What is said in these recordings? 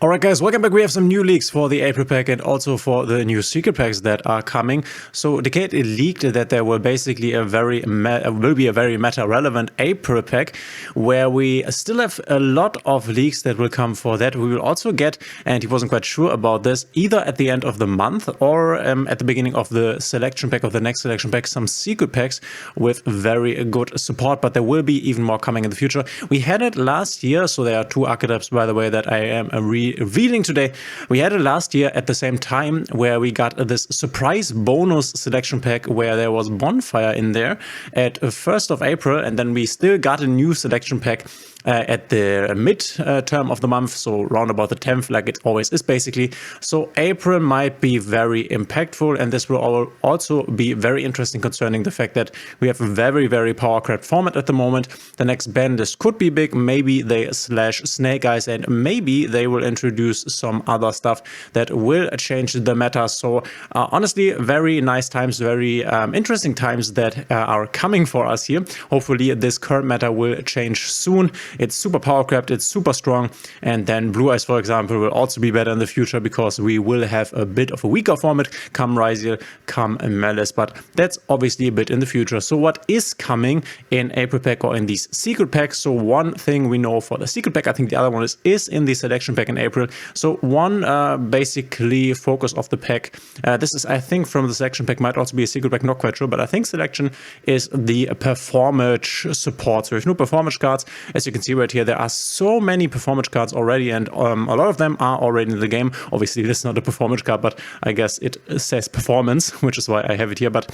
Alright guys, welcome back. We have some new leaks for the April pack and also for the new secret packs that are coming. So Dkayed leaked that there will basically be a very meta relevant April pack where we still have a lot of leaks that will come for that. We will also get, and he wasn't quite sure about this, either at the end of the month or at the beginning of the selection pack, of the next selection pack, some secret packs with very good support, but there will be even more coming in the future. We had it last year, so there are two archetypes, by the way, that I am revealing today. We had it last year at the same time where we got this surprise bonus selection pack where there was Bonfire in there at 1st of April, and then we still got a new selection pack at the mid term of the month, so round about the 10th, like it always is basically. So April might be very impactful, and this will also be very interesting concerning the fact that we have a very power crept format at the moment. The next ban list could be big. Maybe they slash Snake Eyes, and maybe they will introduce some other stuff that will change the meta. So honestly, very nice times, very interesting times that are coming for us here. Hopefully this current meta will change soon. It's super power crept, it's super strong, and then Blue Eyes, for example, will also be better in the future because we will have a bit of a weaker format come Ryziel, come Malice, but that's obviously a bit in the future. So what is coming in April pack or in these secret packs? So one thing we know for the secret pack, I think the other one is in the selection pack in April. So one basically focus of the pack, this is I think from the selection pack, might also be a secret pack, not quite sure, but I think selection is the Performage support. So if no Performage cards, as you can see right here, there are so many Performage cards already, and a lot of them are already in the game. Obviously this is not a Performage card, but I guess it says performance, which is why I have it here. But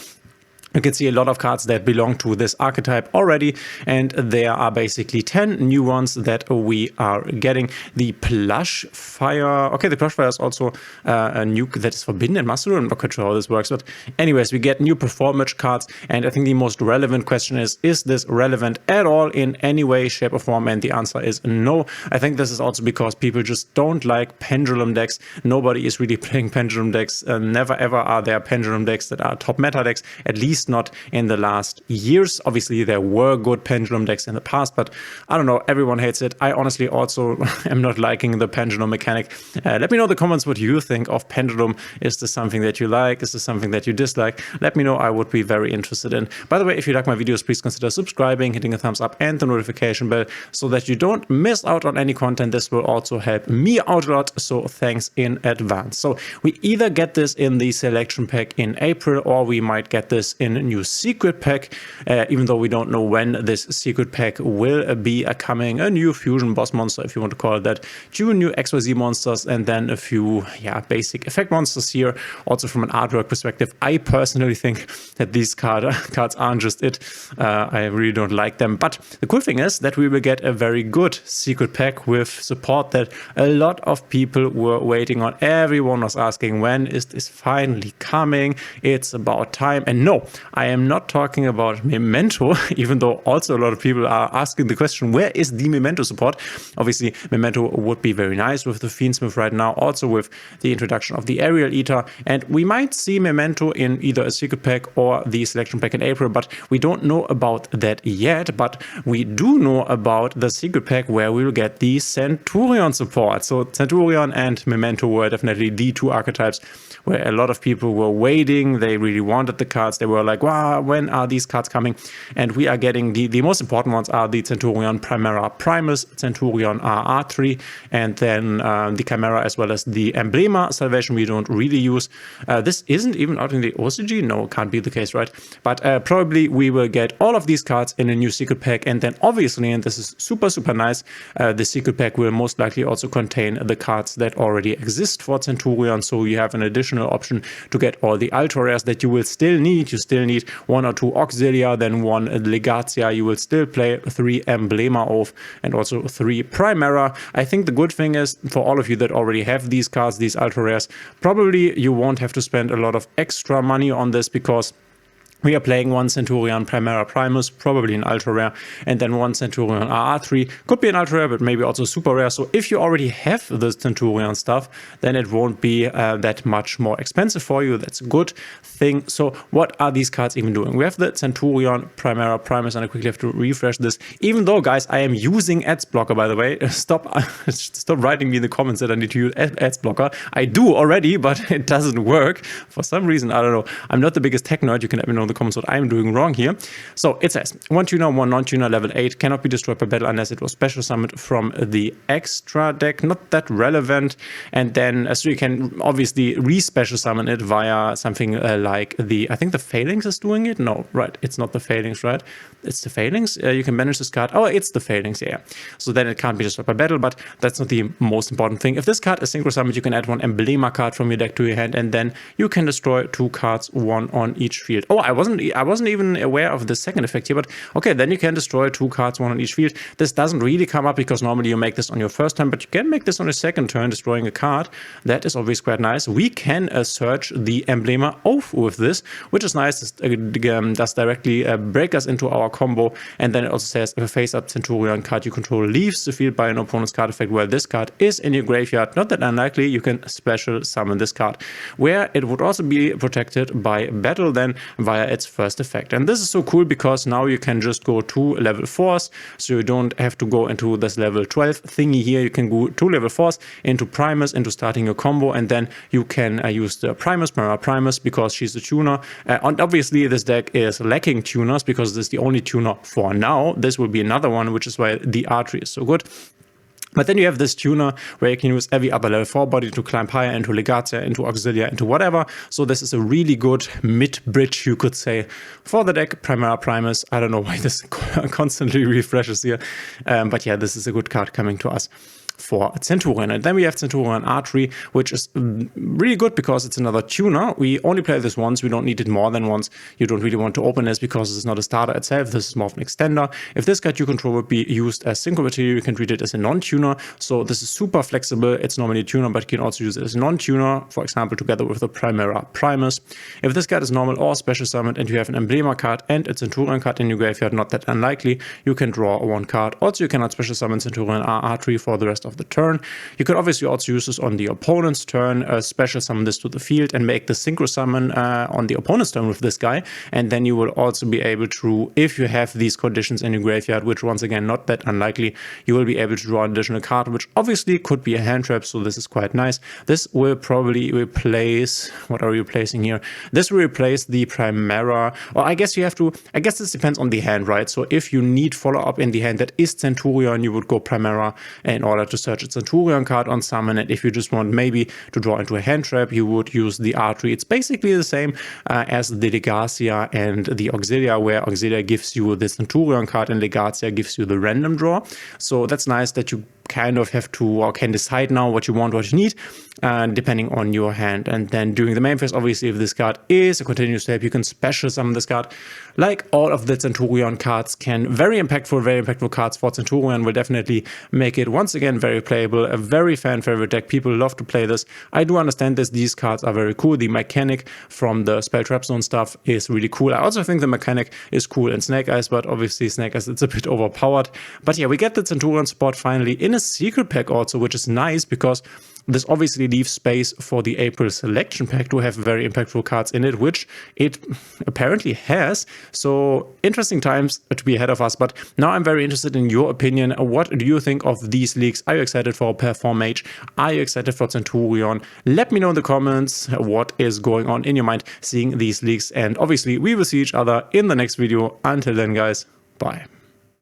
you can see a lot of cards that belong to this archetype already, and there are basically 10 new ones that we are getting. The Plush Fire, okay, the Plush Fire is also a nuke that is forbidden in Master. I'm not quite sure how this works, but anyways, we get new Performage cards, and I think the most relevant question is this relevant at all in any way, shape or form? And the answer is no. I think this is also because people just don't like pendulum decks. Nobody is really playing pendulum decks. Never ever are there pendulum decks that are top meta decks, at least not in the last years. Obviously there were good pendulum decks in the past, but I don't know, everyone hates it. I honestly also am not liking the pendulum mechanic. Let me know in the comments what you think of pendulum. Is this something that you like? Is this something that you dislike? Let me know. I would be very interested in. By the way, if you like my videos, please consider subscribing, hitting a thumbs up and the notification bell so that you don't miss out on any content. This will also help me out a lot, so thanks in advance. So we either get this in the selection pack in April, or we might get this in a new secret pack, even though we don't know when this secret pack will be coming. A new fusion boss monster, if you want to call it that, 2 new XYZ monsters, and then a few basic effect monsters here. Also from an artwork perspective, I personally think that these cards aren't just it. I really don't like them, but the cool thing is that we will get a very good secret pack with support that a lot of people were waiting on. Everyone was asking, when is this finally coming? It's about time. And no, I am not talking about Memento, even though also a lot of people are asking the question, where is the Memento support? Obviously, Memento would be very nice with the Fiendsmith right now, also with the introduction of the Aerial Eater, and we might see Memento in either a secret pack or the selection pack in April, but we don't know about that yet. But we do know about the secret pack where we will get the Centurion support. So Centurion and Memento were definitely the two archetypes where a lot of people were waiting. They really wanted the cards. They were like, wow, when are these cards coming? And we are getting the most important ones are the Centurion Primera Primus, Centurion RR3, and then the Chimera, as well as the Emblema Salvation we don't really use. This isn't even out in the OCG. No, can't be the case, right? But probably we will get all of these cards in a new secret pack, and then obviously, and this is super nice, the secret pack will most likely also contain the cards that already exist for Centurion, so you have an additional option to get all the ultra rares that you will still need. You still need 1 or 2 Auxilia, then 1 Legatia. You will still play 3 Emblema Oath and also 3 Primera. I think the good thing is, for all of you that already have these cards, these ultra rares, probably you won't have to spend a lot of extra money on this, because We are playing one Centurion Primera Primus, probably an ultra rare, and then one Centurion RR3, could be an ultra rare, but maybe also super rare. So if you already have the Centurion stuff, then it won't be that much more expensive for you. That's a good thing. So what are these cards even doing? We have the Centurion Primera Primus, and I quickly have to refresh this. Even though, guys, I am using ads blocker, by the way. Stop writing me in the comments that I need to use ads blocker. I do already, but it doesn't work. For some reason, I don't know. I'm not the biggest tech nerd. You can let me know in the comments what I'm doing wrong here. So it says, one tuner, one non-tuner, level 8, cannot be destroyed by battle unless it was special summoned from the extra deck. Not that relevant. And then, so you can obviously re-special summon it via something like I think the Phalanx is doing it? No, right. It's not the Phalanx, right? It's the Phalanx. You can banish this card. Oh, it's the Phalanx, yeah. So then it can't be destroyed by battle, but that's not the most important thing. If this card is synchro summoned, you can add one emblema card from your deck to your hand, and then you can destroy 2 cards, 1 on each field. Oh, I wasn't even aware of the second effect here, but okay, then you can destroy 2 cards, 1 on each field. This doesn't really come up because normally you make this on your first turn, but you can make this on your second turn, destroying a card. That is always quite nice. We can search the emblema oath with this, which is nice. This does directly break us into our combo, and then it also says if a face-up Centurion card you control leaves the field by an opponent's card effect while this card is in your graveyard, not that unlikely, you can special summon this card, where it would also be protected by battle then via its first effect. And this is so cool because now you can just go to level 4s, so you don't have to go into this level 12 thingy here. You can go to level 4s into Primus, into starting your combo, and then you can use the Primus because she's a tuner. And obviously this deck is lacking tuners because this is the only tuner for now. This will be another one, which is why the R3 is so good. But then you have this tuner where you can use every other level 4 body to climb higher into Legatia, into Auxilia, into whatever. So this is a really good mid-bridge, you could say, for the deck. Primera Primus. I don't know why this constantly refreshes here. But yeah, this is a good card coming to us for Centurion. And then we have Centurion R3, which is really good because it's another tuner. We only play this once. We don't need it more than once. You don't really want to open this because it's not a starter itself. This is more of an extender. If this card you control would be used as synchro material, you can treat it as a non-tuner. So this is super flexible. It's normally a tuner, but you can also use it as a non-tuner, for example, together with the Primera Primus. If this card is normal or special summoned and you have an emblema card and a Centurion card in your graveyard, not that unlikely, you can draw 1 card. Also, you cannot special summon Centurion R3 for the rest of the turn. You could obviously also use this on the opponent's turn, special summon this to the field and make the synchro summon on the opponent's turn with this guy. And then you will also be able to, if you have these conditions in your graveyard, which once again not that unlikely, you will be able to draw an additional card, which obviously could be a hand trap. So this is quite nice. This will probably replace, what are we replacing here? This will replace the Primera, or I guess you have to, I guess this depends on the hand, right? So if you need follow-up in the hand that is Centurion, you would go Primera in order to search a Centurion card on summon. And if you just want maybe to draw into a hand trap, you would use the R3. It's basically the same as the Legacia and the Auxilia, where Auxilia gives you the Centurion card and Legacia gives you the random draw. So that's nice that you kind of have to, or can decide now what you want, what you need, depending on your hand. And then during the main phase, obviously, if this card is a continuous step, you can special summon this card. Like all of the Centurion cards can, very impactful cards for Centurion will definitely make it once again very playable, a very fan favorite deck. People love to play this. I do understand this. These cards are very cool. The mechanic from the Spell Trap Zone stuff is really cool. I also think the mechanic is cool in Snake Eyes, but obviously Snake Eyes, it's a bit overpowered. But yeah, we get the Centurion spot finally in a secret pack also, which is nice because this obviously leaves space for the April selection pack to have very impactful cards in it, which it apparently has. So interesting times to be ahead of us. But now I'm very interested in your opinion. What do you think of these leaks? Are you excited for Performage? Are you excited for Centurion? Let me know in the comments what is going on in your mind seeing these leaks. And obviously we will see each other in the next video. Until then, guys, bye.